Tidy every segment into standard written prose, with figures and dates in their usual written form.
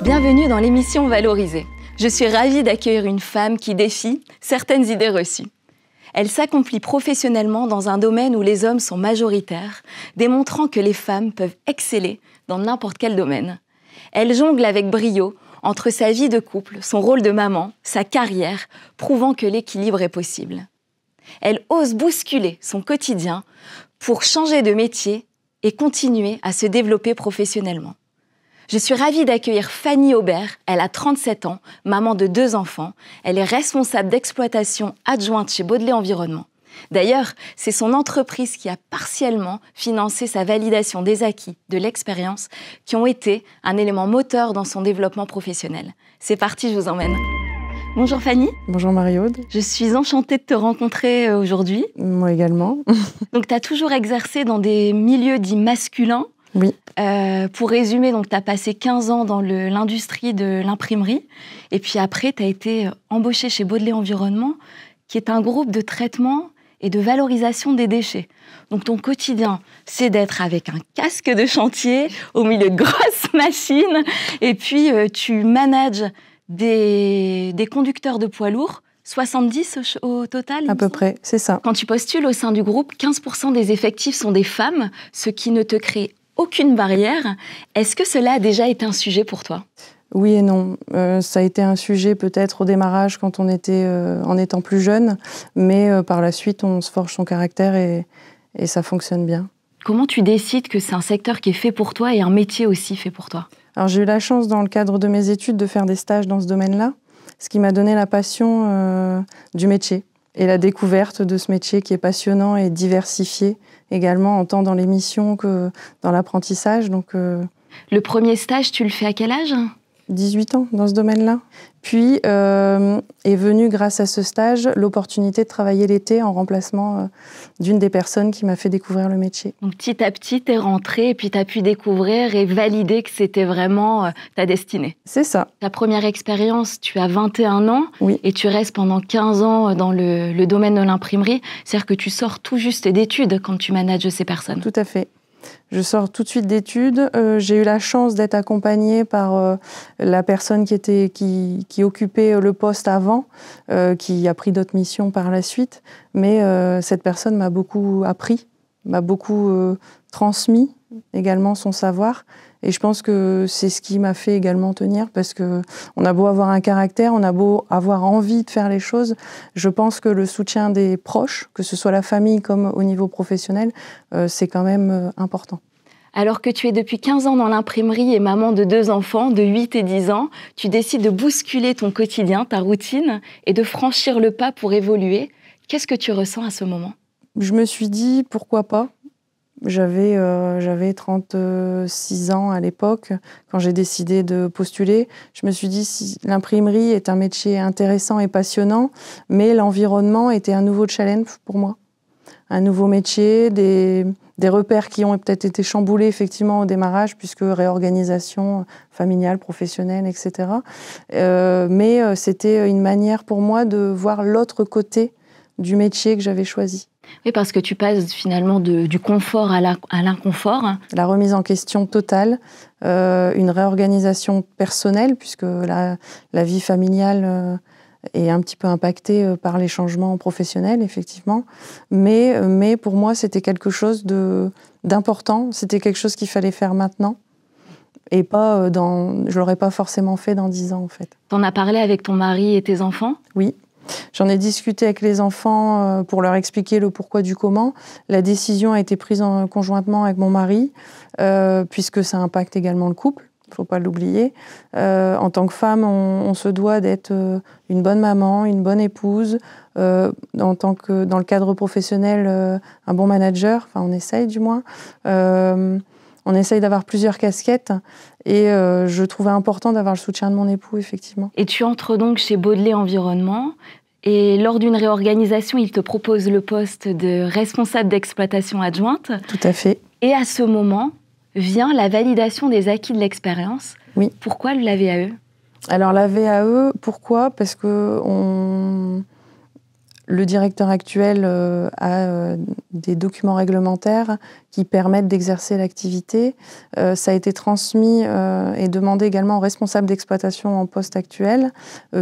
Bienvenue dans l'émission Valorisée. Je suis ravie d'accueillir une femme qui défie certaines idées reçues. Elle s'accomplit professionnellement dans un domaine où les hommes sont majoritaires, démontrant que les femmes peuvent exceller dans n'importe quel domaine. Elle jongle avec brio entre sa vie de couple, son rôle de maman, sa carrière, prouvant que l'équilibre est possible. Elle ose bousculer son quotidien pour changer de métier et continuer à se développer professionnellement. Je suis ravie d'accueillir Fanny Aubert. Elle a 37 ans, maman de 2 enfants. Elle est responsable d'exploitation adjointe chez Baudelet Environnement. D'ailleurs, c'est son entreprise qui a partiellement financé sa validation des acquis de l'expérience qui ont été un élément moteur dans son développement professionnel. C'est parti, je vous emmène. Bonjour Fanny. Bonjour Marie-Aude. Je suis enchantée de te rencontrer aujourd'hui. Moi également. Donc, tu as toujours exercé dans des milieux dits masculins. Oui. Pour résumer, tu as passé 15 ans dans l'industrie de l'imprimerie et puis après, tu as été embauchée chez Baudelet Environnement, qui est un groupe de traitement et de valorisation des déchets. Donc ton quotidien, c'est d'être avec un casque de chantier au milieu de grosses machines et puis tu manages des conducteurs de poids lourds, 70 au total. À peu près, c'est ça. Quand tu postules au sein du groupe, 15% des effectifs sont des femmes, ce qui ne te crée aucune barrière. Est-ce que cela a déjà été un sujet pour toi? Oui et non. Ça a été un sujet peut-être au démarrage quand on était en étant plus jeune, mais par la suite, on se forge son caractère et ça fonctionne bien. Comment tu décides que c'est un secteur qui est fait pour toi et un métier aussi fait pour toi? Alors j'ai eu la chance dans le cadre de mes études de faire des stages dans ce domaine-là, ce qui m'a donné la passion du métier et la découverte de ce métier qui est passionnant et diversifié également, en tant dans les missions que dans l'apprentissage. Donc, Le premier stage, tu le fais à quel âge? 18 ans dans ce domaine-là. Puis est venue, grâce à ce stage, l'opportunité de travailler l'été en remplacement d'une des personnes qui m'a fait découvrir le métier. Donc petit à petit, tu es rentrée et puis tu as pu découvrir et valider que c'était vraiment ta destinée. C'est ça. Ta première expérience, tu as 21 ans oui. Et tu restes pendant 15 ans dans le domaine de l'imprimerie. C'est-à-dire que tu sors tout juste d'études quand tu manages ces personnes. Tout à fait. Je sors tout de suite d'études. J'ai eu la chance d'être accompagnée par la personne qui occupait le poste avant, qui a pris d'autres missions par la suite. Mais cette personne m'a beaucoup appris, m'a beaucoup transmis également son savoir. Et je pense que c'est ce qui m'a fait également tenir, parce qu'on a beau avoir un caractère, on a beau avoir envie de faire les choses, je pense que le soutien des proches, que ce soit la famille comme au niveau professionnel, c'est quand même important. Alors que tu es depuis 15 ans dans l'imprimerie et maman de 2 enfants, de 8 et 10 ans, tu décides de bousculer ton quotidien, ta routine, et de franchir le pas pour évoluer. Qu'est-ce que tu ressens à ce moment? Je me suis dit, pourquoi pas? J'avais 36 ans à l'époque, quand j'ai décidé de postuler. Je me suis dit, si l'imprimerie est un métier intéressant et passionnant, mais l'environnement était un nouveau challenge pour moi. Un nouveau métier, des repères qui ont peut-être été chamboulés effectivement au démarrage, puisque réorganisation familiale, professionnelle, etc. Mais c'était une manière pour moi de voir l'autre côté du métier que j'avais choisi. Oui, parce que tu passes finalement du confort à l'inconfort. La remise en question totale, une réorganisation personnelle, puisque la vie familiale est un petit peu impactée par les changements professionnels, effectivement. Mais pour moi, c'était quelque chose d'important, c'était quelque chose qu'il fallait faire maintenant. Et pas je ne l'aurais pas forcément fait dans 10 ans, en fait. Tu en as parlé avec ton mari et tes enfants? Oui. J'en ai discuté avec les enfants pour leur expliquer le pourquoi du comment. La décision a été prise conjointement avec mon mari, puisque ça impacte également le couple, il ne faut pas l'oublier. En tant que femme, on se doit d'être une bonne maman, une bonne épouse, en tant que, dans le cadre professionnel, un bon manager, enfin on essaye du moins. On essaye d'avoir plusieurs casquettes et je trouvais important d'avoir le soutien de mon époux, effectivement. Et tu entres donc chez Baudelet Environnement et lors d'une réorganisation, il te propose le poste de responsable d'exploitation adjointe. Tout à fait. Et à ce moment vient la validation des acquis de l'expérience. Oui. Pourquoi la VAE? Alors la VAE, pourquoi? Parce que Le directeur actuel a des documents réglementaires qui permettent d'exercer l'activité. Ça a été transmis et demandé également aux responsables d'exploitation en poste actuel,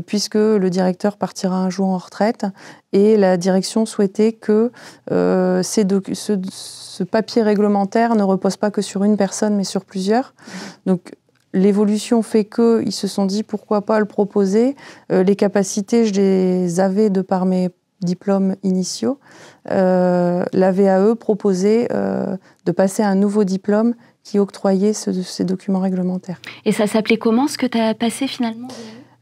puisque le directeur partira un jour en retraite. Et la direction souhaitait que ce papier réglementaire ne repose pas que sur une personne, mais sur plusieurs. Donc, l'évolution fait qu'ils se sont dit pourquoi pas le proposer. Les capacités, je les avais de par mes diplômes initiaux. La VAE proposait de passer un nouveau diplôme qui octroyait ces documents réglementaires. Et ça s'appelait comment ce que tu as passé finalement ?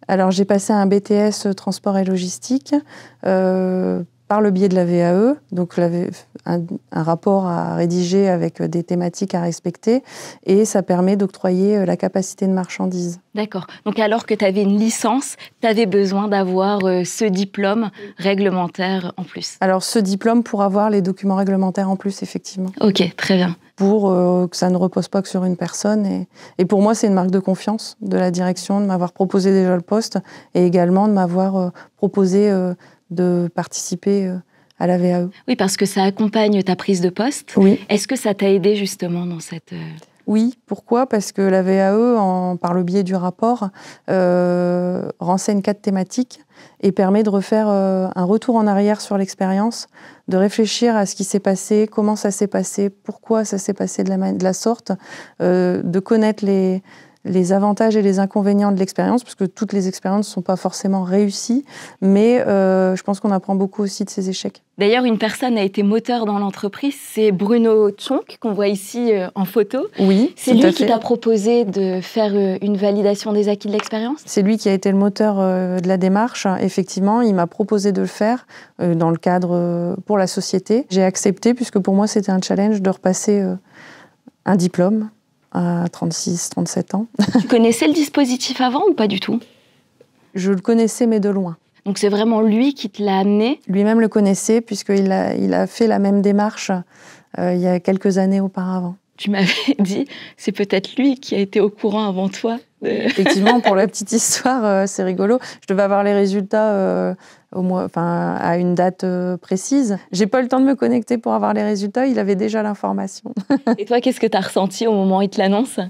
Alors j'ai passé un BTS transport et logistique par le biais de la VAE, donc un rapport à rédiger avec des thématiques à respecter, et ça permet d'octroyer la capacité de marchandise. D'accord. Donc alors que tu avais une licence, tu avais besoin d'avoir ce diplôme réglementaire en plus. Alors ce diplôme pour avoir les documents réglementaires en plus, effectivement. Ok, très bien. Pour que ça ne repose pas que sur une personne. Et pour moi, c'est une marque de confiance de la direction de m'avoir proposé déjà le poste et également de m'avoir proposé de participer à la VAE. Oui, parce que ça accompagne ta prise de poste. Oui. Est-ce que ça t'a aidé justement dans cette... Oui, pourquoi ? Parce que la VAE, par le biais du rapport, renseigne 4 thématiques et permet de refaire un retour en arrière sur l'expérience, de réfléchir à ce qui s'est passé, comment ça s'est passé, pourquoi ça s'est passé de la sorte, de connaître les avantages et les inconvénients de l'expérience, parce que toutes les expériences ne sont pas forcément réussies, mais je pense qu'on apprend beaucoup aussi de ces échecs. D'ailleurs, une personne a été moteur dans l'entreprise, c'est Bruno Tchonk, qu'on voit ici en photo. Oui, c'est lui qui t'a proposé de faire une validation des acquis de l'expérience ? C'est lui qui a été le moteur de la démarche. Effectivement, il m'a proposé de le faire dans le cadre pour la société. J'ai accepté, puisque pour moi, c'était un challenge de repasser un diplôme à 36, 37 ans. Tu connaissais le dispositif avant ou pas du tout ? Je le connaissais, mais de loin. Donc c'est vraiment lui qui te l'a amené ? Lui-même le connaissait, puisqu'il a fait la même démarche il y a quelques années auparavant. Tu m'avais dit, c'est peut-être lui qui a été au courant avant toi. Effectivement, pour la petite histoire, c'est rigolo. Je devais avoir les résultats à une date précise. J'ai pas eu le temps de me connecter pour avoir les résultats. Il avait déjà l'information. Et toi, qu'est-ce que tu as ressenti au moment où il te l'annonce ?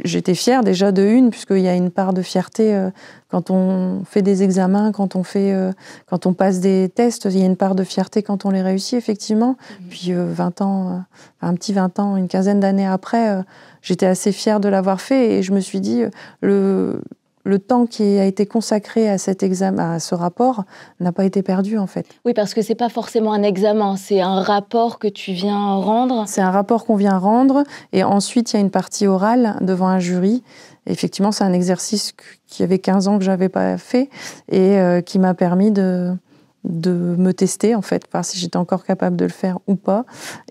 J'étais fière déjà de une, puisqu'il y a une part de fierté quand on fait des examens, quand on passe des tests. Il y a une part de fierté quand on les réussit, effectivement. Puis 20 ans, un petit 20 ans, une quinzaine d'années après, j'étais assez fière de l'avoir fait et je me suis dit, le temps qui a été consacré à cet examen, à ce rapport, n'a pas été perdu en fait. Oui, parce que c'est pas forcément un examen, c'est un rapport que tu viens rendre. C'est un rapport qu'on vient rendre et ensuite il y a une partie orale devant un jury. Et effectivement, c'est un exercice qui avait 15 ans que j'avais pas fait et qui m'a permis de me tester en fait, voir si j'étais encore capable de le faire ou pas.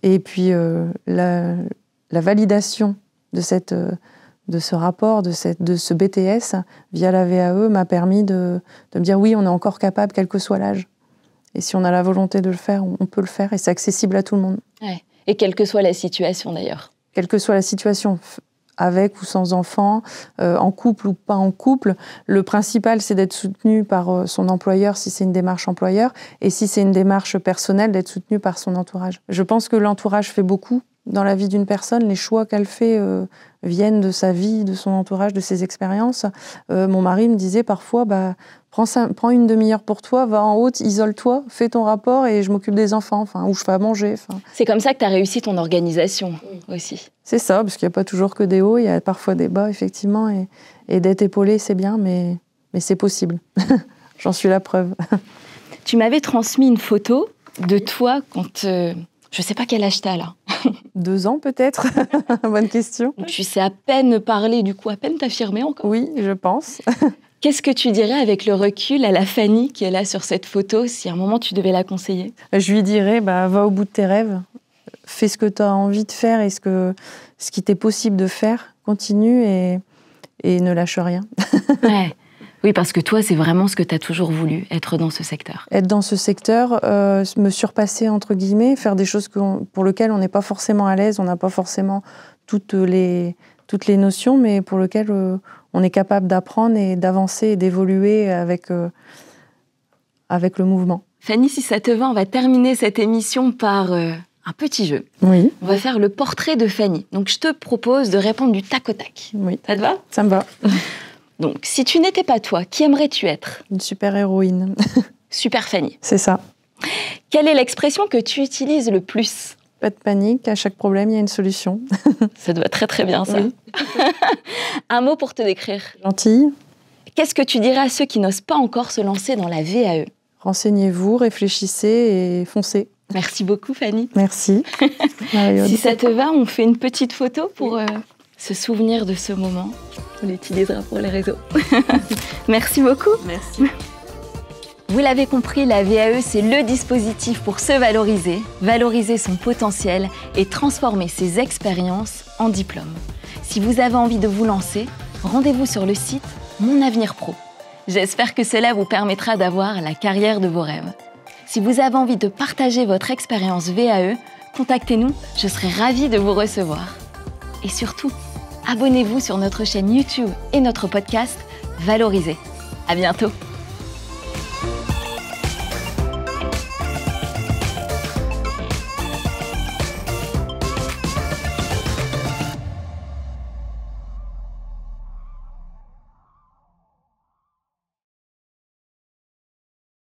Et puis la validation de ce rapport, de ce BTS via la VAE m'a permis de me dire oui, on est encore capable, quel que soit l'âge. Et si on a la volonté de le faire, on peut le faire et c'est accessible à tout le monde. Ouais. Et quelle que soit la situation d'ailleurs. Quelle que soit la situation, avec ou sans enfant, en couple ou pas en couple, le principal c'est d'être soutenu par son employeur si c'est une démarche employeur et si c'est une démarche personnelle, d'être soutenu par son entourage. Je pense que l'entourage fait beaucoup dans la vie d'une personne, les choix qu'elle fait viennent de sa vie, de son entourage, de ses expériences. Mon mari me disait parfois, prends une demi-heure pour toi, va en haut, isole-toi, fais ton rapport et je m'occupe des enfants, ou je fais à manger. C'est comme ça que tu as réussi ton organisation aussi. C'est ça, parce qu'il n'y a pas toujours que des hauts, il y a parfois des bas, effectivement, et d'être épaulé, c'est bien, mais c'est possible. J'en suis la preuve. Tu m'avais transmis une photo de toi quand... Je ne sais pas quel âge t'as là. 2 ans peut-être. Bonne question. Tu sais à peine parler, du coup à peine t'affirmer encore. Oui, je pense. Qu'est-ce que tu dirais avec le recul à la Fanny qui est là sur cette photo, si à un moment tu devais la conseiller ? Je lui dirais, va au bout de tes rêves, fais ce que tu as envie de faire et ce qui t'est possible de faire, continue et ne lâche rien. Ouais. Oui, parce que toi, c'est vraiment ce que tu as toujours voulu, être dans ce secteur. Être dans ce secteur, me surpasser, entre guillemets, faire des choses pour lesquelles on n'est pas forcément à l'aise, on n'a pas forcément toutes les notions, mais pour lesquelles on est capable d'apprendre et d'avancer et d'évoluer avec le mouvement. Fanny, si ça te va, on va terminer cette émission par un petit jeu. Oui. On va faire le portrait de Fanny. Donc, je te propose de répondre du tac au tac. Oui. Ça te va? Ça me va. Donc, si tu n'étais pas toi, qui aimerais-tu être? Une super-héroïne. Super Fanny. C'est ça. Quelle est l'expression que tu utilises le plus? Pas de panique, à chaque problème, il y a une solution. Ça te va très très bien, ça. Oui. Un mot pour te décrire. Gentille. Qu'est-ce que tu dirais à ceux qui n'osent pas encore se lancer dans la VAE? Renseignez-vous, réfléchissez et foncez. Merci beaucoup, Fanny. Merci. Marie-Aude. Si ça te va, on fait une petite photo pour se souvenir de ce moment. On l'utilisera pour les réseaux. Merci beaucoup. Merci. Vous l'avez compris, la VAE, c'est le dispositif pour se valoriser, valoriser son potentiel et transformer ses expériences en diplôme. Si vous avez envie de vous lancer, rendez-vous sur le site Mon Avenir Pro. J'espère que cela vous permettra d'avoir la carrière de vos rêves. Si vous avez envie de partager votre expérience VAE, contactez-nous, je serai ravie de vous recevoir. Et surtout, abonnez-vous sur notre chaîne YouTube et notre podcast Valoriser. À bientôt.